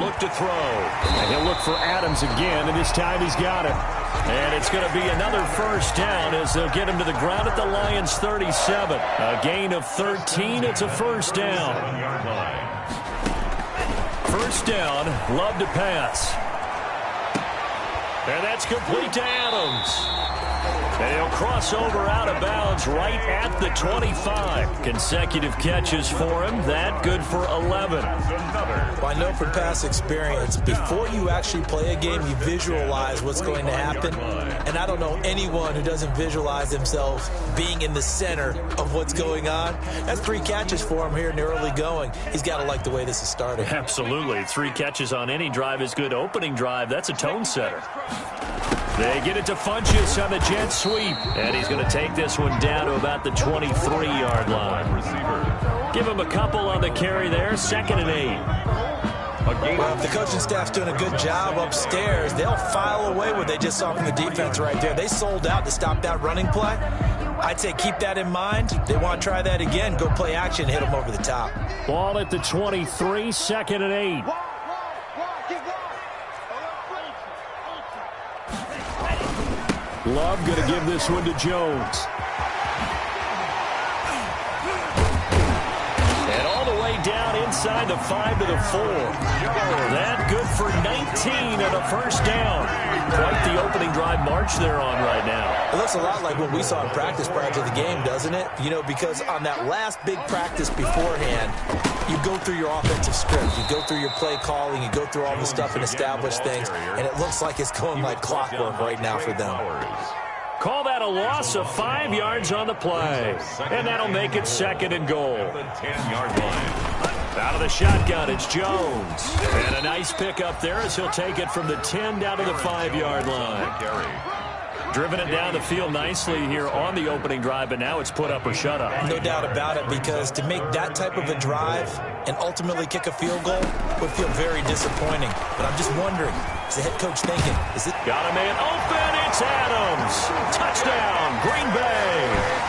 look to throw. And he'll look for Adams again, and this time he's got it. And it's going to be another first down as they'll get him to the ground at the Lions' 37. A gain of 13. It's a first down. First down, Love to pass. And that's complete to Adams. And he'll cross over out of bounds right at the 25. Consecutive catches for him. That good for 11. Well, I know from past experience, before you actually play a game, you visualize what's going to happen. And I don't know anyone who doesn't visualize themselves being in the center of what's going on. That's 3 catches for him here in the early going. He's got to like the way this is starting. Absolutely. 3 catches on any drive is good. Opening drive, that's a tone setter. They get it to Funchess on the jet sweep. And he's going to take this one down to about the 23-yard line. Give him a couple on the carry there. 2nd and 8. Well, if the coaching staff's doing a good job upstairs, they'll file away what they just saw from the defense right there. They sold out to stop that running play. I'd say keep that in mind. They want to try that again. Go play action, hit them over the top. Ball at the 23, 2nd and 8. Love going to give this one to Jones. And all the way down inside the 5 to the 4. That good for 19 and a first down. Quite the opening drive march they're on right now. It looks a lot like what we saw in practice prior to the game, doesn't it? You know, because on that last big practice beforehand, you go through your offensive script. You go through your play calling. You go through all the stuff and establish things. And it looks like it's going like clockwork right now for them. Call that a loss of 5 yards on the play. And that'll make it 2nd and goal. 10-yard line. Out of the shotgun, it's Jones. And a nice pickup there as he'll take it from the 10 down to the 5-yard line. Driven it down the field nicely here on the opening drive, but now it's put up or shut up. No doubt about it, because to make that type of a drive and ultimately kick a field goal would feel very disappointing. But I'm just wondering, is the head coach thinking, is it? Got a man open, it's Adams. Touchdown, Green Bay.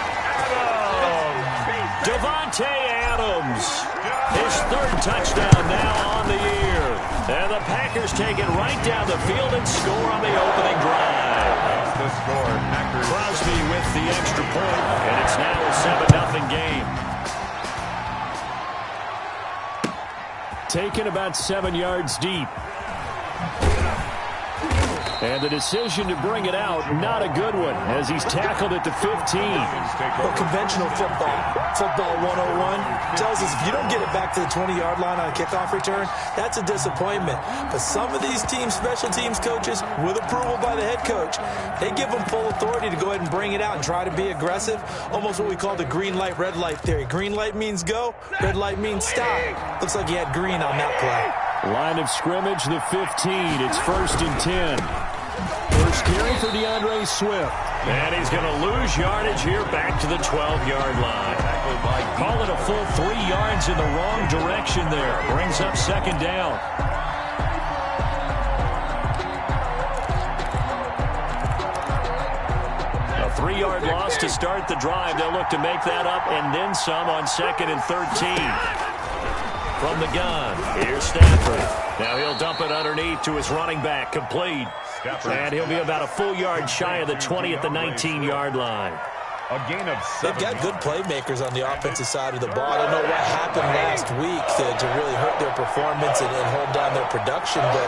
Devontae Adams. His 3rd touchdown now on the year. And the Packers take it right down the field and score on the opening drive. That's the score. Crosby with the extra point, and it's now a 7-0 game. Taken about 7 yards deep. And the decision to bring it out, not a good one, as he's tackled at the 15. Well, conventional football 101, tells us if you don't get it back to the 20-yard line on a kickoff return, that's a disappointment. But some of these teams, special teams coaches, with approval by the head coach, they give them full authority to go ahead and bring it out and try to be aggressive, almost what we call the green light, red light theory. Green light means go, red light means stop. Looks like he had green on that play. Line of scrimmage, the 15. It's 1st and 10. First carry for DeAndre Swift. And he's going to lose yardage here back to the 12-yard line. Call it a full 3 yards in the wrong direction there. Brings up 2nd down. A 3-yard loss to start the drive. They'll look to make that up and then some on 2nd and 13. From the gun, here's Stafford. Now he'll dump it underneath to his running back, complete. And he'll be about a full yard shy of the 20 at the 19-yard line. A gain of 7. They've got good playmakers on the offensive side of the ball. I don't know what happened last week to really hurt their performance and hold down their production, but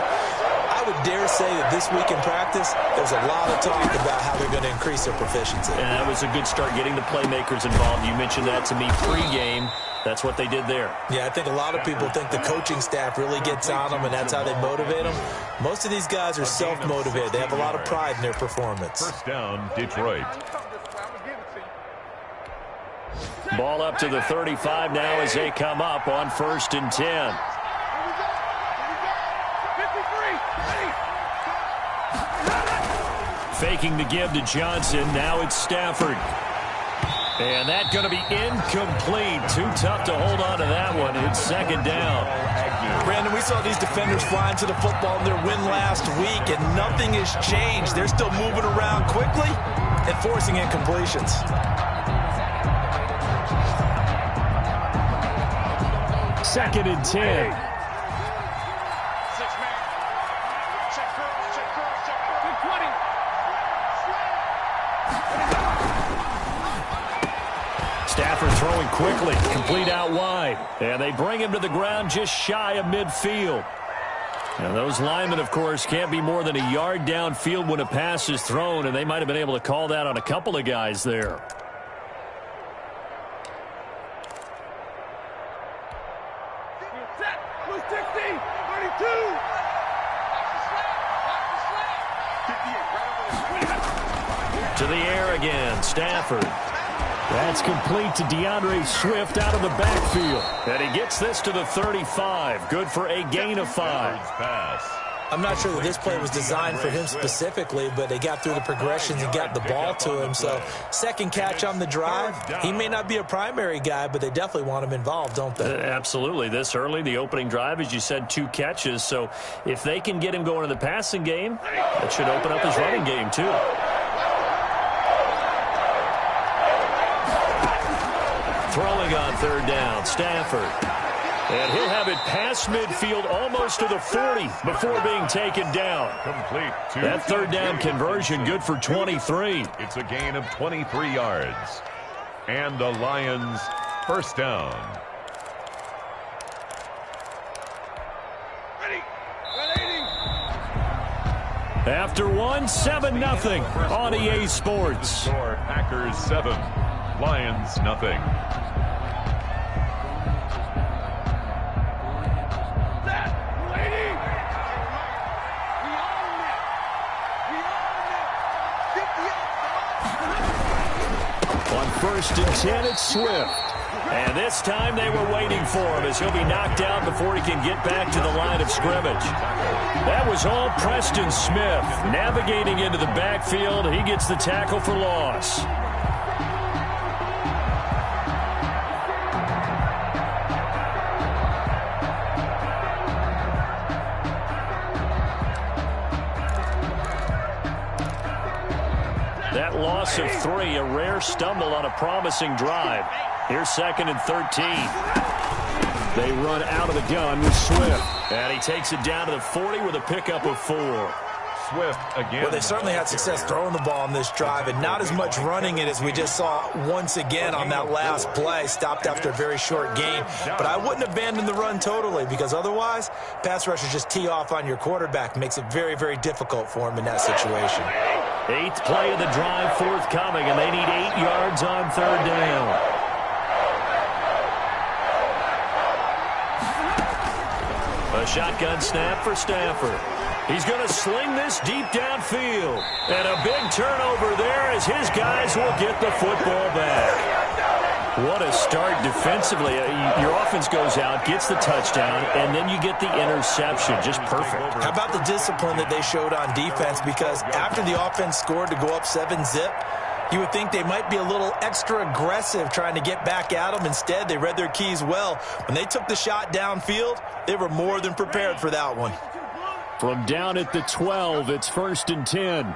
I would dare say that this week in practice, there's a lot of talk about how they're going to increase their proficiency. And that was a good start getting the playmakers involved. You mentioned that to me pre-game. That's what they did there. Yeah, I think a lot of people think the coaching staff really gets on them, and that's how they motivate them. Most of these guys are self-motivated. They have a lot of pride in their performance. First down, Detroit. Ball up to the 35 now as they come up on 1st and 10. Faking the give to Johnson. Now it's Stafford. And that's going to be incomplete. Too tough to hold on to that one. It's 2nd down. Brandon, we saw these defenders flying to the football in their win last week, and nothing has changed. They're still moving around quickly and forcing incompletions. Second and 10. throwing quickly, complete out wide. And they bring him to the ground just shy of midfield. And those linemen, of course, can't be more than a yard downfield when a pass is thrown, and they might have been able to call that on a couple of guys there. To the air again, Stafford. That's complete to DeAndre Swift out of the backfield. And he gets this to the 35. Good for a gain of 5. I'm not sure that this play was designed for him specifically, but they got through the progressions and got the ball to him. So second catch on the drive. He may not be a primary guy, but they definitely want him involved, don't they? Absolutely. This early, the opening drive, as you said, 2 catches. So if they can get him going in the passing game, that should open up his running game too. Throwing on third down, Stafford. And he'll have it past midfield almost to the 40 before being taken down. Complete. That third down conversion good for 23. It's a gain of 23 yards. And the Lions first down. After one, 7-0 on EA Sports. Packers 7, Lions nothing. First and 10, it's Swift. And this time they were waiting for him as he'll be knocked out before he can get back to the line of scrimmage. That was all Preston Smith. Navigating into the backfield, he gets the tackle for loss. That loss of 3, a rare stumble on a promising drive. Here's 2nd and 13. They run out of the gun with Swift. And he takes it down to the 40 with a pickup of 4. Swift again. Well, they certainly had success throwing the ball on this drive, and not as much running it as we just saw once again on that last play. Stopped after a very short gain. But I wouldn't abandon the run totally, because otherwise, pass rushers just tee off on your quarterback. Makes it very, very difficult for him in that situation. 8th play of the drive forthcoming, and they need 8 yards on third down. A shotgun snap for Stafford. He's going to sling this deep downfield. And a big turnover there as his guys will get the football back. What a start defensively. Your offense goes out, gets the touchdown, and then you get the interception. Just perfect. How about the discipline that they showed on defense? Because after the offense scored to go up 7-zip, you would think they might be a little extra aggressive trying to get back at them. Instead, they read their keys well. When they took the shot downfield, they were more than prepared for that one. From down at the 12, it's 1st and 10.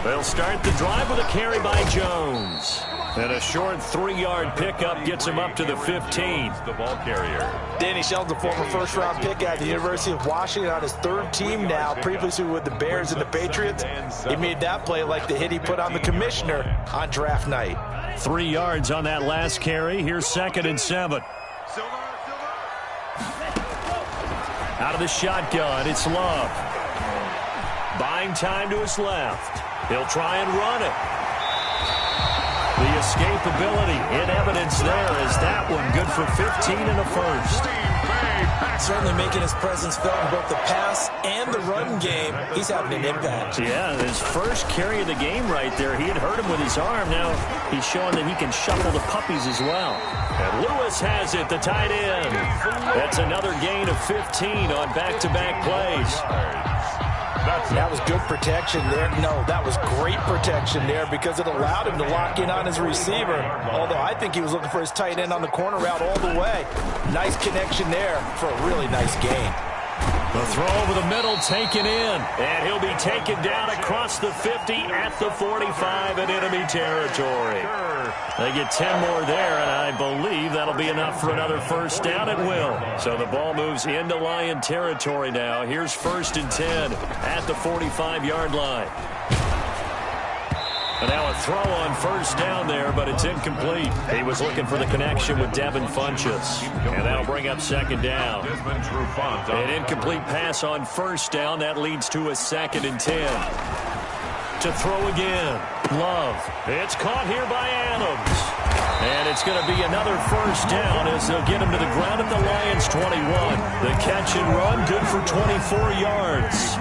They'll start the drive with a carry by Jones. And a short 3-yard pickup gets him up to the 15. The ball carrier. Danny Shelton's a former first-round pick at the University of Washington on his 3rd team now, previously with the Bears and the Patriots. He made that play like the hit he put on the commissioner on draft night. 3 yards on that last carry. Here's 2nd and 7. Out of the shotgun, it's Love. Buying time to his left. He'll try and run it. The escapability in evidence there is that one good for 15 and a first. Certainly making his presence felt in both the pass and the run game. He's having an impact. Yeah, his first carry of the game right there. He had hurt him with his arm. Now he's showing that he can shuffle the puppies as well. And Lewis has it, the tight end. That's another gain of 15 on back-to-back plays. That was good protection there. No, that was great protection there because it allowed him to lock in on his receiver. Although I think he was looking for his tight end on the corner route all the way. Nice connection there for a really nice gain. The throw over the middle taken in. And he'll be taken down across the 50 at the 45 in enemy territory. They get 10 more there, and I believe that'll be enough for another first down. It will. So the ball moves into Lion territory now. Here's 1st and 10 at the 45-yard line. And now a throw on first down there, but it's incomplete. He was looking for the connection with Devin Funchess. And that'll bring up second down. An incomplete pass on first down. That leads to a 2nd and 10. To throw again. Love. It's caught here by Adams. And it's going to be another first down as they'll get him to the ground at the Lions 21. The catch and run, good for 24 yards.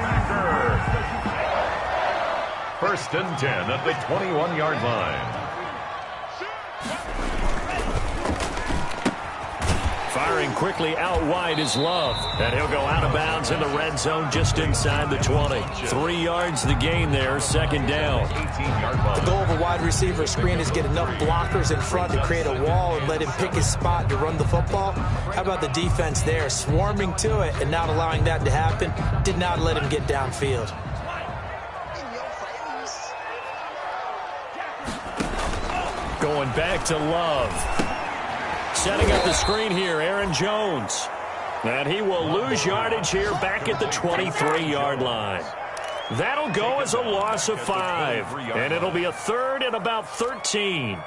1st and 10 at the 21-yard line. Firing quickly out wide is Love. And he'll go out of bounds in the red zone just inside the 20. 3 yards the gain there, 2nd down. The goal of a wide receiver screen is get enough blockers in front to create a wall and let him pick his spot to run the football. How about the defense there, swarming to it and not allowing that to happen? Did not let him get downfield. Going back to Love. Setting up the screen here, Aaron Jones. And he will lose yardage here back at the 23-yard line. That'll go as a loss of 5. And it'll be a 3rd and about 13.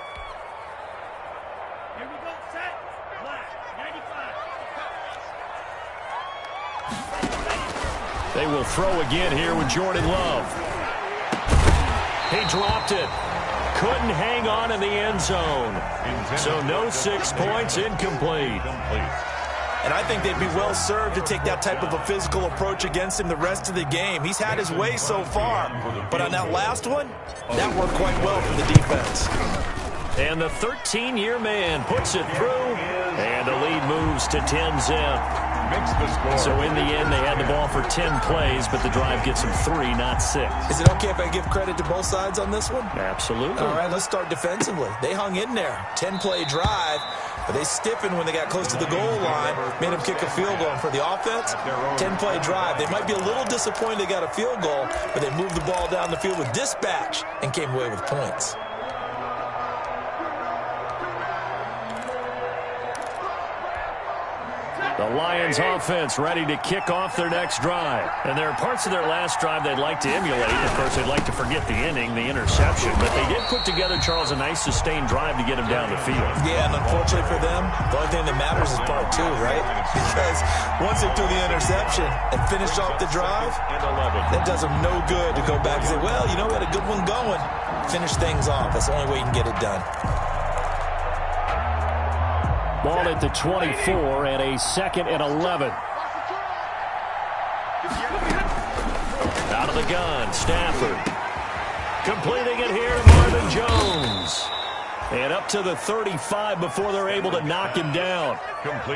They will throw again here with Jordan Love. He dropped it. Couldn't hang on in the end zone. So no 6 points, incomplete. And I think they'd be well served to take that type of a physical approach against him the rest of the game. He's had his way so far. But on that last one, that worked quite well for the defense. And the 13-year man puts it through. And the lead moves to 10-zip. So in the end, they had the ball for 10 plays, but the drive gets them 3, not 6. Is it okay if I give credit to both sides on this one? Absolutely. All right, let's start defensively. They hung in there. 10-play drive, but they stiffened when they got close to the goal line, made them kick a field goal. And for the offense, 10-play drive. They might be a little disappointed they got a field goal, but they moved the ball down the field with dispatch and came away with points. The Lions offense ready to kick off their next drive. And there are parts of their last drive they'd like to emulate. Of course, they'd like to forget the inning, the interception. But they did put together, Charles, a nice sustained drive to get him down the field. Yeah, and unfortunately for them, the only thing that matters is part 2, right? Because once they threw the interception and finished off the drive, that does them no good to go back and say, well, you know, we had a good one going. Finish things off. That's the only way you can get it done. Ball at the 24 and a 2nd and 11. Out of the gun, Stafford. Completing it here to Marvin Jones. And up to the 35 before they're able to knock him down.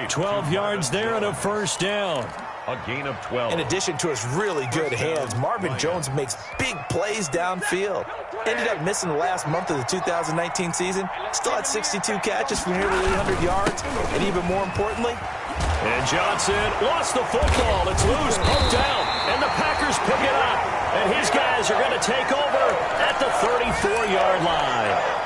12 yards there and a first down. A gain of 12. In addition to his really good hands, Marvin Jones makes big plays downfield. Ended up missing the last month of the 2019 season. Still had 62 catches for nearly 800 yards. And even more importantly, and Johnson lost the football. It's loose, poked out, and the Packers pick it up. And his guys are going to take over at the 34-yard line.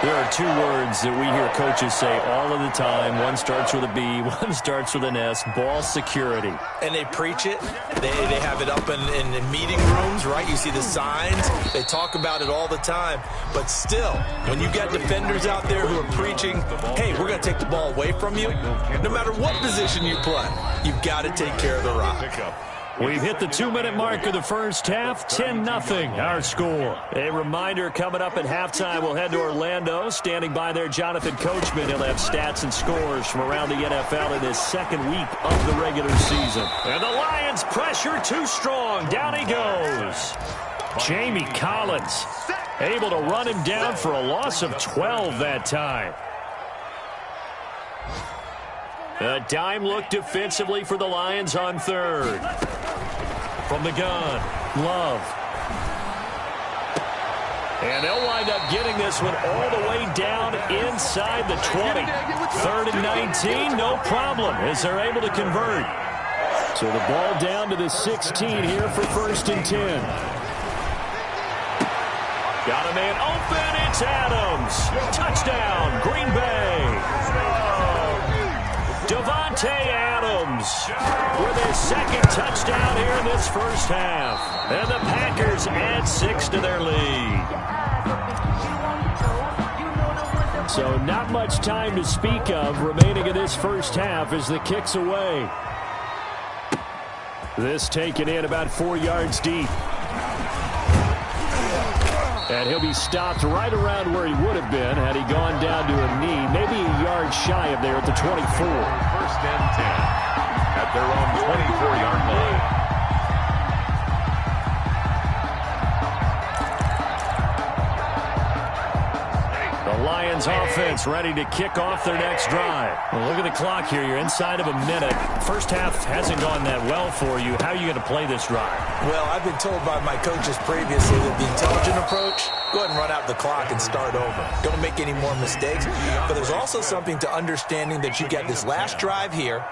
There are 2 words that we hear coaches say all of the time. One starts with a B, one starts with an S, ball security. And they preach it. They have it up in meeting rooms, right? You see the signs. They talk about it all the time. But still, when you got defenders out there who are preaching, hey, we're going to take the ball away from you, no matter what position you play, you've got to take care of the rock. We've hit the 2-minute mark of the first half, 10-0 our score. A reminder coming up at halftime, we'll head to Orlando. Standing by there, Jonathan Coachman. He'll have stats and scores from around the NFL in his 2nd week of the regular season. And the Lions pressure too strong. Down he goes. Jamie Collins able to run him down for a loss of 12 that time. A dime look defensively for the Lions on 3rd. From the gun, Love. And they'll wind up getting this one all the way down inside the 20. 3rd and 19, no problem, as they're able to convert. So the ball down to the 16 here for 1st and 10. Got a man open, it's Adams. Touchdown, Green Bay. Devontae Adams with his 2nd touchdown here in this first half. And the Packers add 6 to their lead. So not much time to speak of remaining in this first half as the kick's away. This taken in about 4 yards deep. And he'll be stopped right around where he would have been had he gone down to a knee, maybe a yard shy of there at the 24. First and 10 at their own 24-yard line. Lions offense ready to kick off their next drive. Well, look at the clock here. You're inside of a minute. First half hasn't gone that well for you. How are you going to play this drive? Well, I've been told by my coaches previously that the intelligent approach, go ahead and run out the clock and start over. Don't make any more mistakes. But there's also something to understanding that you got this last drive here.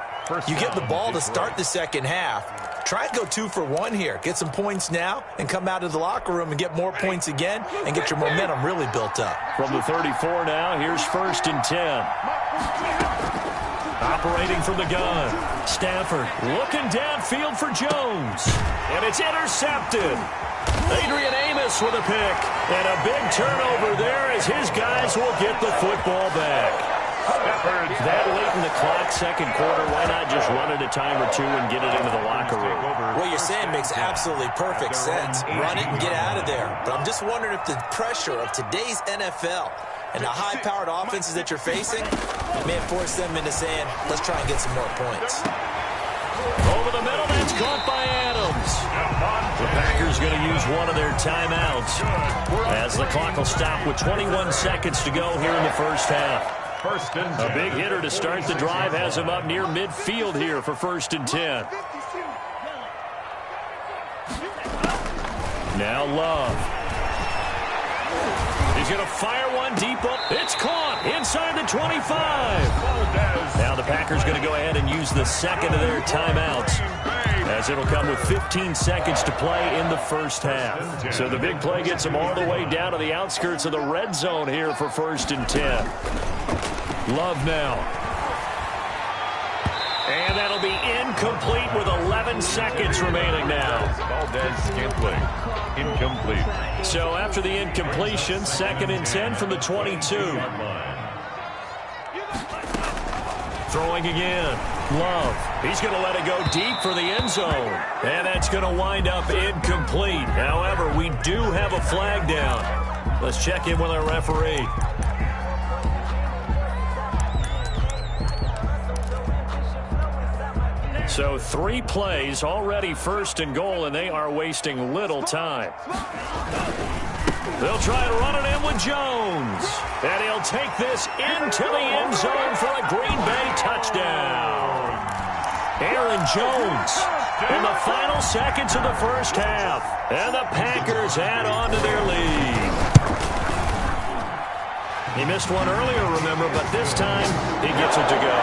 You get the ball to start the second half. Try and go 2 for 1 here. Get some points now and come out of the locker room and get more points again and get your momentum really built up. From the 34 now, here's first and 10. Operating from the gun. Stafford looking downfield for Jones. And it's intercepted. Adrian Amos with a pick. And a big turnover there as his guys will get the football back. That late in the clock, second quarter, why not just run it a time or two and get it into the locker room? What you're saying makes absolutely perfect sense. Run it and get out of there. But I'm just wondering if the pressure of today's NFL and the high-powered offenses that you're facing may force them into saying, let's try and get some more points. Over the middle, that's caught by Adams. The Packers going to use one of their timeouts as the clock will stop with 21 seconds to go here in the first half. A big hitter to start the drive has him up near midfield here for first and 10. Now Love. He's going to fire one deep up. It's caught inside the 25. Now the Packers going to go ahead and use the second of their timeouts, as it'll come with 15 seconds to play in the first half. So the big play gets them all the way down to the outskirts of the red zone here for first and 10. Love now. And that'll be incomplete with 11 seconds remaining now. Incomplete. So after the incompletion, second and 10 from the 22. Throwing again. Love. He's going to let it go deep for the end zone. And that's going to wind up incomplete. However, we do have a flag down. Let's check in with our referee. So 3 plays, already first and goal, and they are wasting little time. They'll try to run it in with Jones. And he'll take this into the end zone for a Green Bay touchdown. Aaron Jones in the final seconds of the first half. And the Packers add on to their lead. He missed one earlier, remember, but this time he gets it to go.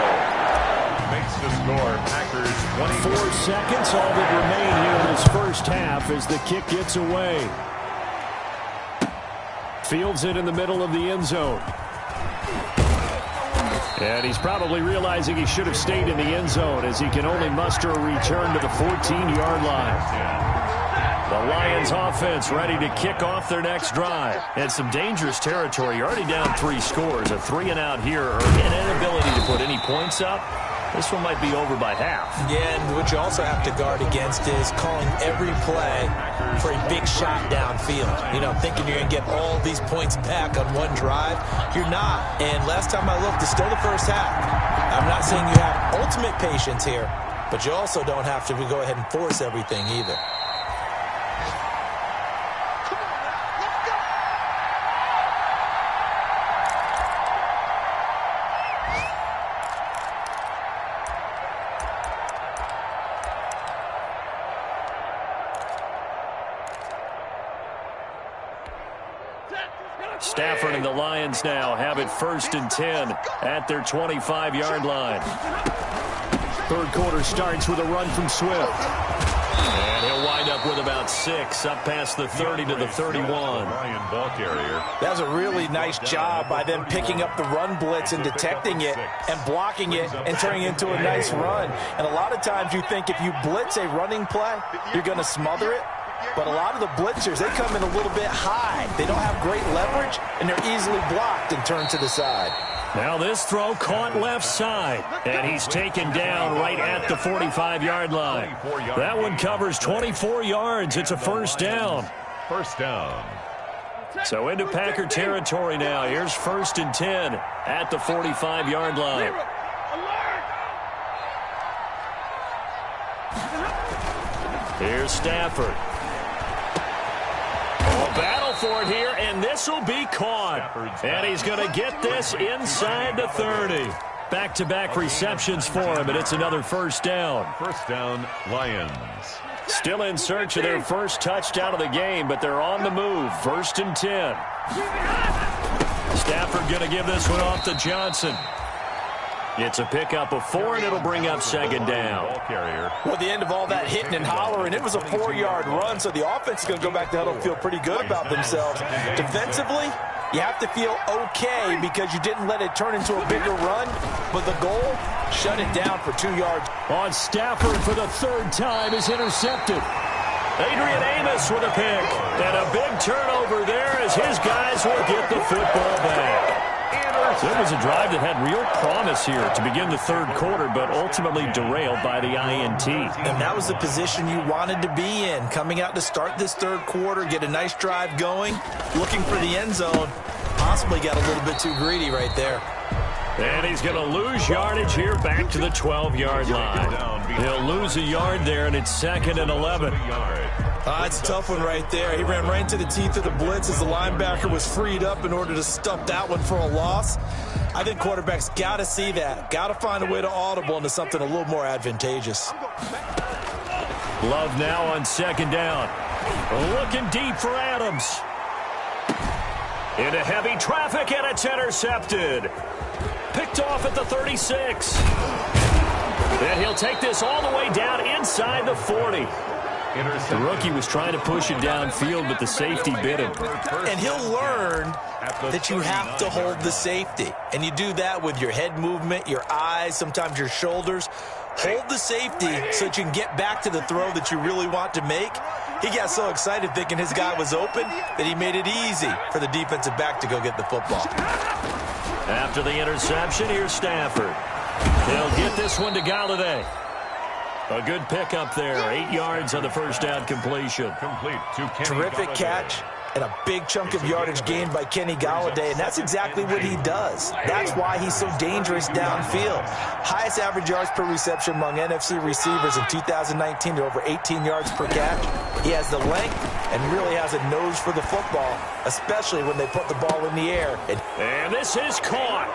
Makes the score. Packers 4 seconds, all that remain here in this first half as the kick gets away. Fields it in the middle of the end zone. And he's probably realizing he should have stayed in the end zone as he can only muster a return to the 14-yard line. The Lions offense ready to kick off their next drive. And some dangerous territory. You're already down 3 scores. A 3-and-out here or an inability to put any points up. This one might be over by half. Yeah, and what you also have to guard against is calling every play for a big shot downfield. You know, thinking you're going to get all these points back on one drive. You're not. And last time I looked, it's still the first half. I'm not saying you have ultimate patience here, but you also don't have to go ahead and force everything either. Stafford and the Lions now have it first and 10 at their 25-yard line. Third quarter starts with a run from Swift. And he'll wind up with about 6 up past the 30 to the 31. That was a really nice job by them picking up the run blitz and detecting it and blocking it and turning it into a nice run. And a lot of times you think if you blitz a running play, you're going to smother it. But a lot of the blitzers, they come in a little bit high. They don't have great leverage, and they're easily blocked and turned to the side. Now this throw caught left side, and he's taken down right at the 45-yard line. That one covers 24 yards. It's a first down. First down. So into Packer territory now. Here's 1st and 10 at the 45-yard line. Here's Stafford. Battle for it here, and this will be caught. And he's going to get this inside the 30. Back-to-back receptions for him, and it's another first down. First down, Lions. Still in search of their first touchdown of the game, but they're on the move. 1st and 10. Stafford going to give this one off to Johnson. It's a pickup of 4, and it'll bring up 2nd down. Well, the end of all that hitting and hollering, it was a 4-yard run, so the offense is going to go back to huddle and feel pretty good about themselves. Defensively, you have to feel okay because you didn't let it turn into a bigger run, but the goal, shut it down for 2 yards. On Stafford for the 3rd time is intercepted. Adrian Amos with a pick, and a big turnover there as his guys will get the football back. It was a drive that had real promise here to begin the 3rd quarter, but ultimately derailed by the INT. And that was the position you wanted to be in, coming out to start this 3rd quarter, get a nice drive going, looking for the end zone. Possibly got a little bit too greedy right there. And he's going to lose yardage here back to the 12-yard line. He'll lose a yard there, and it's 2nd and 11. It's a tough one right there. He ran right into the teeth of the blitz as the linebacker was freed up in order to stump that one for a loss. I think quarterbacks got to see that. Got to find a way to audible into something a little more advantageous. Love now on 2nd down. Looking deep for Adams. Into heavy traffic, and it's intercepted. Picked off at the 36. And he'll take this all the way down inside the 40. The rookie was trying to push it downfield, but the safety bit him. And he'll learn that you have to hold the safety. And you do that with your head movement, your eyes, sometimes your shoulders. Hold the safety so that you can get back to the throw that you really want to make. He got so excited thinking his guy was open that he made it easy for the defensive back to go get the football. After the interception, here's Stafford. He'll get this one to Galladay. A good pickup there. 8 yards on the first down completion. Complete to Kenny Terrific Galladay. catch and a big chunk of yardage gained by Kenny Galladay, and that's exactly what he does. That's why he's so dangerous downfield. Highest average yards per reception among NFC receivers in 2019 to over 18 yards per catch. He has the length and really has a nose for the football, especially when they put the ball in the air. And this is caught.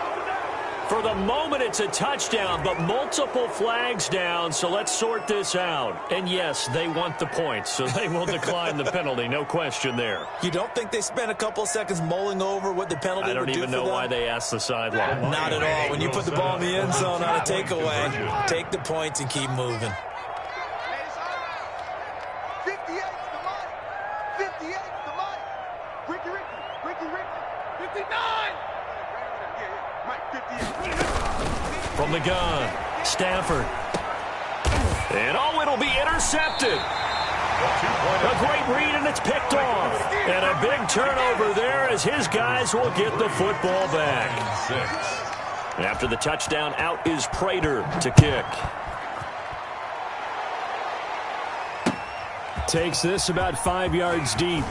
For the moment, it's a touchdown, but multiple flags down, so let's sort this out. And yes, they want the points, so they will decline the penalty, no question there. You don't think they spent a couple of seconds mulling over what the penalty would do for them? I don't even know why they asked the sideline. Not at all. When you put the ball in the end zone on a takeaway, take the points and keep moving. 58 to the mic. 58 to the mic. Ricky. 59. From the gun, Stafford. And it'll be intercepted. A great read, and it's picked off. And a big turnover there as his guys will get the football back. After the touchdown, out is Prater to kick. Takes this about 5 yards deep.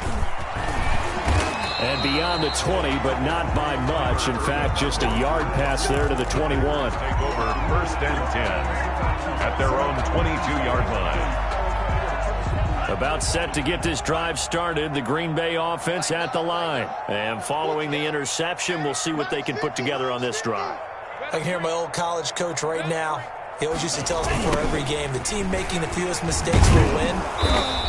And beyond the 20, but not by much. In fact, just a yard pass there to the 21. Take over 1st and 10 at their own 22-yard line. About set to get this drive started, the Green Bay offense at the line. And following the interception, we'll see what they can put together on this drive. I can hear my old college coach right now. He always used to tell us before every game, the team making the fewest mistakes will win.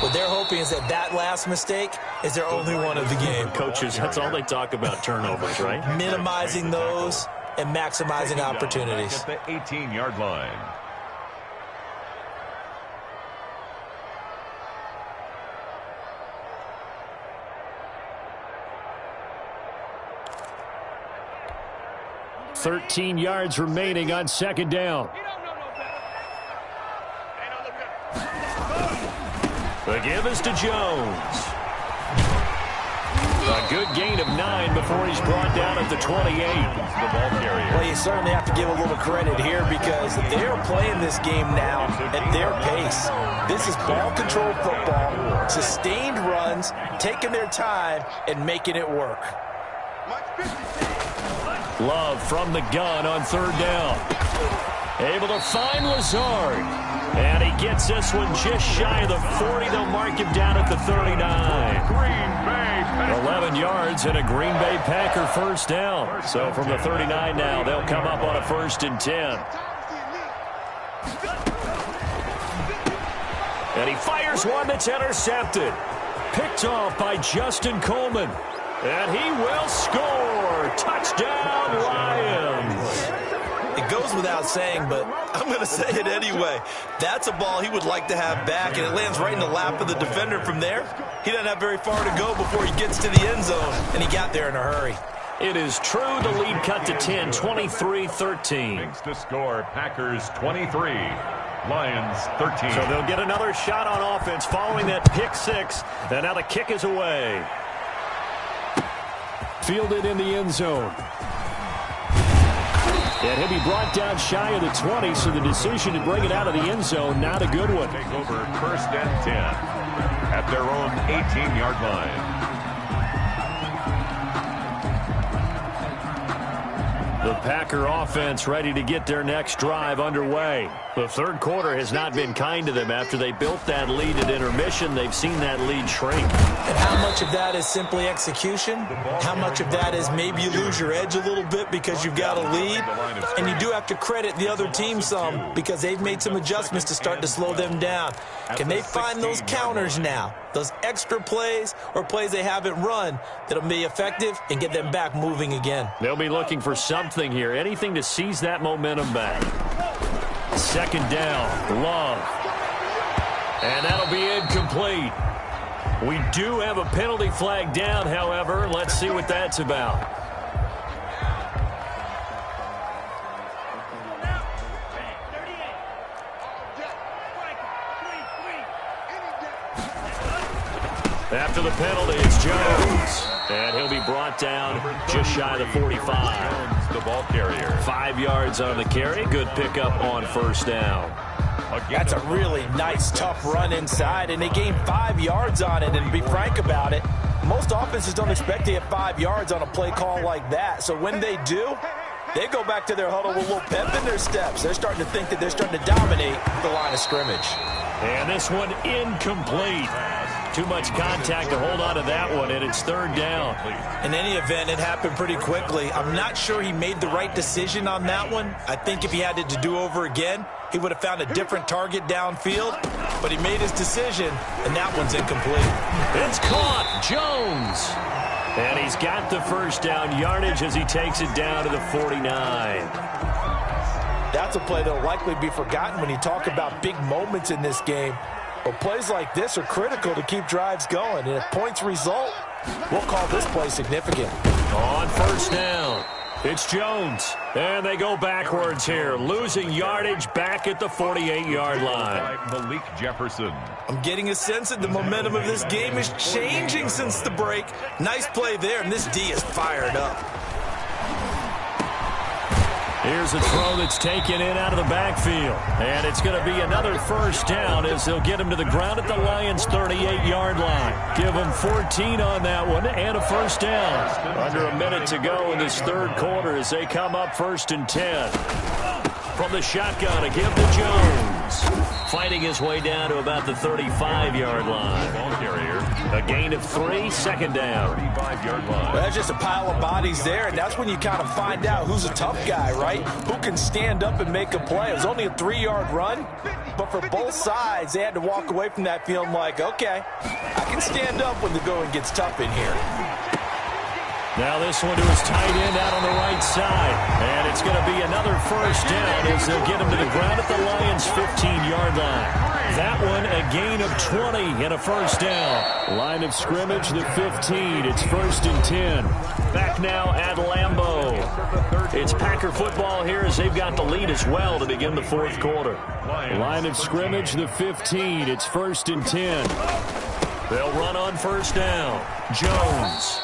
What they're hoping is that that last mistake is their only one of the game. Coaches, that's all they talk about, turnovers, right? Minimizing those and maximizing opportunities. At the 18-yard line. "13 yards remaining on 2nd down. The give is to Jones. A good gain of 9 before he's brought down at the 28. The ball carrier. Well, you certainly have to give a little credit here because they're playing this game now at their pace. This is ball control football, sustained runs, taking their time and making it work. Love from the gun on third down. Able to find Lazard. And he gets this one just shy of the 40. They'll mark him down at the 39. Green Bay Packers. 11 yards and a Green Bay Packer first down. So from the 39 now, they'll come up on a 1st and 10. And he fires one that's intercepted. Picked off by Justin Coleman. And he will score. Touchdown, Lions. It goes without saying, but I'm going to say it anyway. That's a ball he would like to have back, and it lands right in the lap of the defender from there. He doesn't have very far to go before he gets to the end zone, and he got there in a hurry. It is true. The lead cut to 10, 23-13. Makes the score Packers 23, Lions 13. So they'll get another shot on offense following that pick 6, and now the kick is away. Fielded in the end zone. And he'll be brought down shy of the 20, so the decision to bring it out of the end zone, not a good one. Take over 1st and 10 at their own 18-yard line. The Packer offense ready to get their next drive underway. The third quarter has not been kind to them. After they built that lead at intermission, they've seen that lead shrink. And how much of that is simply execution? How much of that is maybe you lose your edge a little bit because you've got a lead? And you do have to credit the other team some because they've made some adjustments to start to slow them down. Can they find those counters now? Those extra plays or plays they haven't run that'll be effective and get them back moving again. They'll be looking for something here, anything to seize that momentum back. 2nd down, Love. And that'll be incomplete. We do have a penalty flag down, however. Let's see what that's about. After the penalty, it's Jones. And he'll be brought down just shy of the 45. Jones, the ball carrier. 5 yards on the carry. Good pickup on 1st down. That's a really nice, tough run inside, and they gained 5 yards on it. And to be frank about it, most offenses don't expect to get 5 yards on a play call like that. So when they do, they go back to their huddle with a little pep in their steps. They're starting to think that they're starting to dominate the line of scrimmage. And this one incomplete. Too much contact to hold on to that one, and it's 3rd down. In any event, it happened pretty quickly. I'm not sure he made the right decision on that one. I think if he had it to do over again, he would have found a different target downfield. But he made his decision, and that one's incomplete. It's caught. Jones. And he's got the 1st down yardage as he takes it down to the 49. That's a play that will likely be forgotten when you talk about big moments in this game. But plays like this are critical to keep drives going. And if points result, we'll call this play significant. On 1st down, it's Jones. And they go backwards here, losing yardage back at the 48-yard line. Malik Jefferson. I'm getting a sense that the momentum of this game is changing since the break. Nice play there, and this D is fired up. Here's a throw that's taken in out of the backfield. And it's going to be another 1st down as they'll get him to the ground at the Lions' 38-yard line. Give him 14 on that one and a 1st down. Under a minute to go in this 3rd quarter as they come up 1st and 10. From the shotgun, a give to Jones. Fighting his way down to about the 35-yard line. Ball carrier. A gain of 3, 2nd down. 35-yard line. Well, that's just a pile of bodies there, and that's when you kind of find out who's a tough guy, right? Who can stand up and make a play. It was only a 3-yard run, but for both sides, they had to walk away from that feeling like, okay, I can stand up when the going gets tough in here. Now this one to his tight end out on the right side. And it's going to be another 1st down as they'll get him to the ground at the Lions' 15-yard line. That one a gain of 20 and a first down. Line of scrimmage, the 15. It's 1st and 10. Back now at Lambeau. It's Packer football here as they've got the lead as well to begin the fourth quarter. Line of scrimmage, the 15. It's 1st and 10. They'll run on first down. Jones.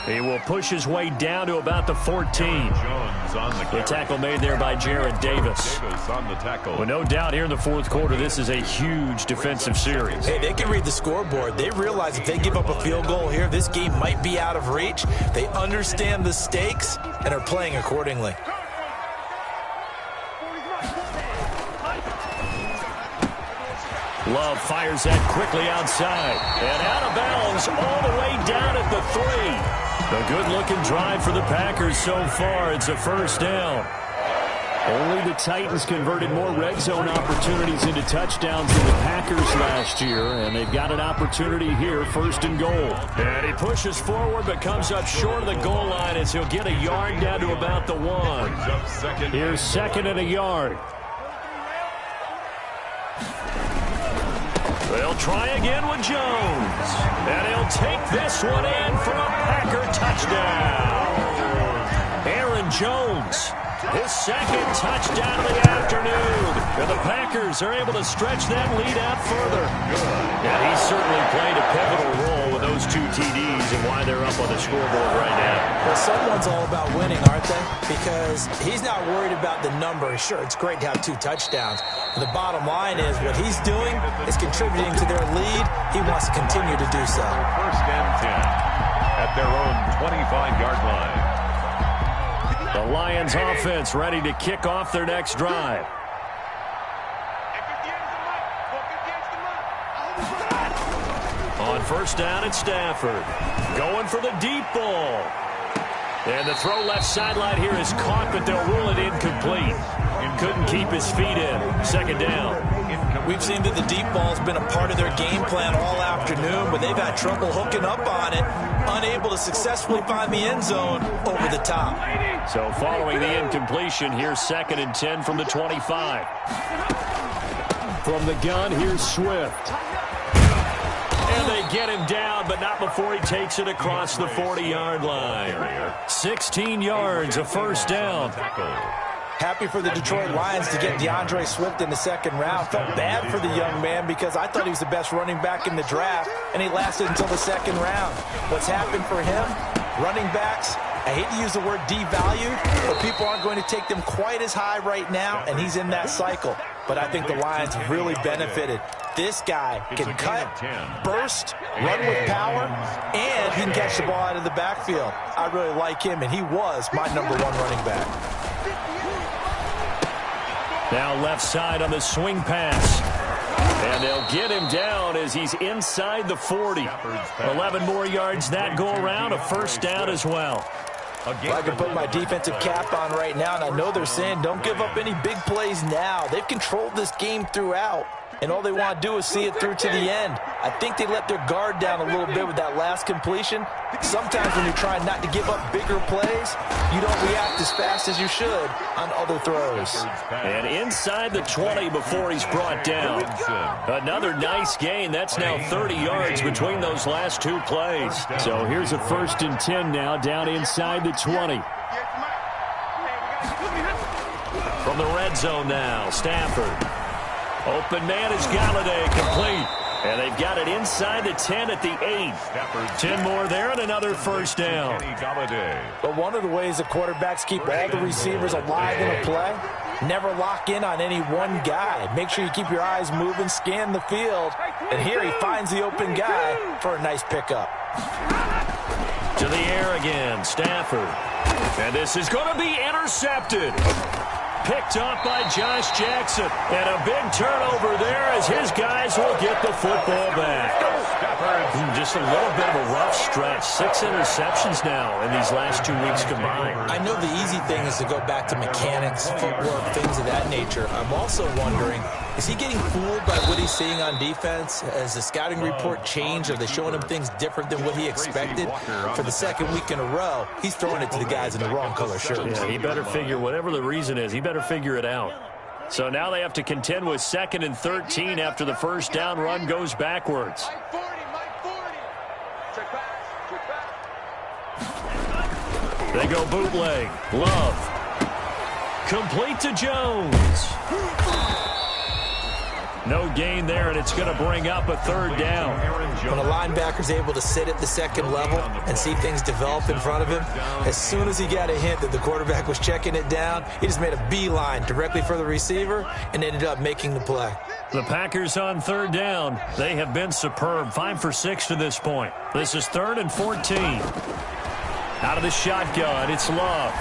He will push his way down to about the 14. Jones on the tackle made there by Jared Davis. Davis on the tackle. Well, no doubt here in the fourth quarter, this is a huge defensive series. Hey, they can read the scoreboard. They realize if they give up a field goal here, this game might be out of reach. They understand the stakes and are playing accordingly. Love fires that quickly outside. And out of bounds all the way down at the 3. A good-looking drive for the Packers so far. It's a first down. Only the Titans converted more red zone opportunities into touchdowns than the Packers last year, and they've got an opportunity here, 1st and goal. And he pushes forward but comes up short of the goal line as he'll get a yard down to about the 1. Here's 2nd and a yard. They'll try again with Jones. And he'll take this one in for a Packer touchdown. Aaron Jones, his 2nd touchdown of the afternoon. And the Packers are able to stretch that lead out further. And he certainly played a pivotal role with those 2 TDs and why they're up on the scoreboard right now. Well, someone's all about winning, aren't they? Because he's not worried about the number. Sure, it's great to have 2 touchdowns. But the bottom line is what he's doing is contributing to their lead. He wants to continue to do so. 1st and 10 at their own 25-yard line. The Lions offense ready to kick off their next drive. On first down, it's Stafford. Going for the deep ball. And the throw left sideline here is caught, but they'll rule it incomplete. Couldn't keep his feet in. 2nd down. We've seen that the deep ball's been a part of their game plan all afternoon, but they've had trouble hooking up on it, unable to successfully find the end zone over the top. So following the incompletion, here's 2nd and 10 from the 25. From the gun, here's Swift. And they get him down, but not before he takes it across the 40-yard line. 16 yards, a first down. Happy for the Detroit Lions to get DeAndre Swift in the 2nd round. Felt bad for the young man because I thought he was the best running back in the draft, and he lasted until the 2nd round. What's happened for him? Running backs, I hate to use the word devalue, but people aren't going to take them quite as high right now, and he's in that cycle. But I think the Lions have really benefited. This guy can cut, burst, run with power, and he can catch the ball out of the backfield. I really like him, and he was my #1 running back. Now left side on the swing pass. And they'll get him down as he's inside the 40. 11 more yards that go around, a first down as well. Well, I can put my defensive cap on right now, and I know they're saying don't give up any big plays now. They've controlled this game throughout, and all they want to do is see it through to the end. I think they let their guard down a little bit with that last completion. Sometimes when you're trying not to give up bigger plays, you don't react as fast as you should on other throws. And inside the 20 before he's brought down. Another nice gain. That's now 30 yards between those last 2 plays. So here's a 1st and 10 now down inside the 20. From the red zone now, Stafford. Open man is Galladay, complete. And they've got it inside the 10 at the 8. 10 more there and another first down. But one of the ways the quarterbacks keep all the receivers alive in a play, never lock in on any one guy. Make sure you keep your eyes moving, scan the field. And here he finds the open guy for a nice pickup. To the air again, Stafford. And this is going to be intercepted. Picked off by Josh Jackson. And a big turnover there as his guys will get the football back. Just a little bit of a rough stretch. 6 interceptions now in these last 2 weeks combined. I know the easy thing is to go back to mechanics, footwork, things of that nature. I'm also wondering, is he getting fooled by what he's seeing on defense? Has the scouting report changed? Are they showing him things different than what he expected? For the 2nd week in a row, he's throwing it to the guys in the wrong color shirts. Yeah, he better figure, whatever the reason is, he better figure it out. So now they have to contend with 2nd and 13 after the first down run goes backwards. Mike 40, Mike 40. Check back, check back. They go bootleg. Love. Complete to Jones. No gain there, and it's going to bring up a 3rd down. When a linebacker's able to sit at the 2nd level and see things develop in front of him, as soon as he got a hint that the quarterback was checking it down, he just made a beeline directly for the receiver and ended up making the play. The Packers on 3rd down. They have been superb. 5 for 6 to this point. This is 3rd and 14. Out of the shotgun, it's Love.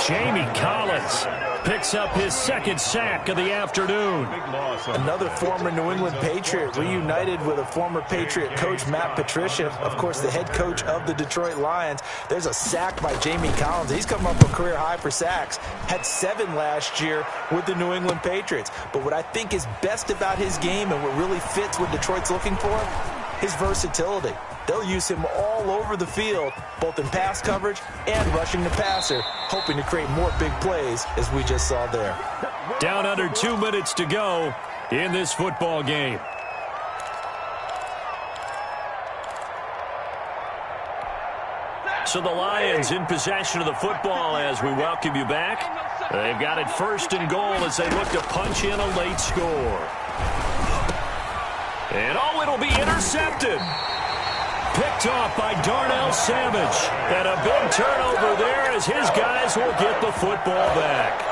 Jamie Collins picks up his 2nd sack of the afternoon. Another former New England Patriot reunited with a former Patriot coach, Matt Patricia, of course, the head coach of the Detroit Lions. There's a sack by Jamie Collins. He's come up with a career high for sacks. Had 7 last year with the New England Patriots. But what I think is best about his game and what really fits what Detroit's looking for, his versatility. They'll use him all over the field, both in pass coverage and rushing the passer, hoping to create more big plays as we just saw there. Down under 2 minutes to go in this football game. So the Lions in possession of the football as we welcome you back. They've got it 1st and goal as they look to punch in a late score. And it'll be intercepted. Picked off by Darnell Savage. And a big turnover there as his guys will get the football back.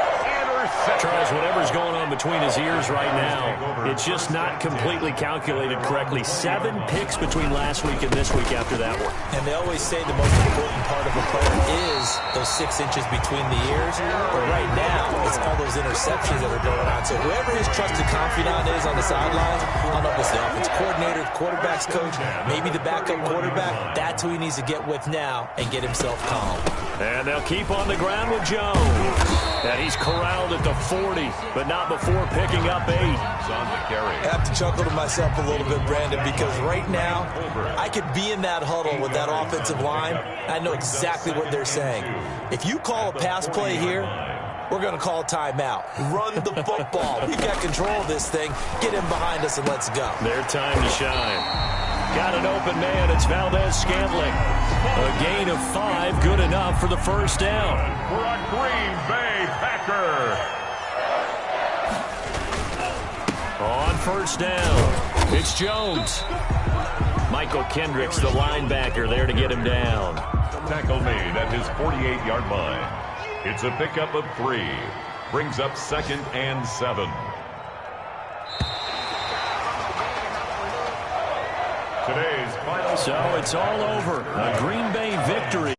Charles, whatever's going on between his ears right now, it's just not completely calculated correctly. 7 picks between last week and this week after that one. And they always say the most important part of a player is those 6 inches between the ears. But right now, it's all those interceptions that are going on. So whoever his trusted confidant is on the sidelines, I don't know if it's the offensive coordinator, the quarterback's coach, maybe the backup quarterback, that's who he needs to get with now and get himself calm. And they'll keep on the ground with Jones. And he's corralled at the 40, but not before picking up 8. I have to chuckle to myself a little bit, Brandon, because right now I could be in that huddle with that offensive line. I know exactly what they're saying. If you call a pass play here, we're going to call a timeout. Run the football. We've got control of this thing. Get him behind us and let's go. Their time to shine. Got an open man. It's Valdez-Scantling. A gain of 5, good enough for the first down. For a Green Bay Packer. On first down, it's Jones. Michael Kendricks, the linebacker, there to get him down. Tackle made at his 48-yard line. It's a pickup of 3. Brings up 2nd and 7. Today's final. So it's all over. A Green Bay victory.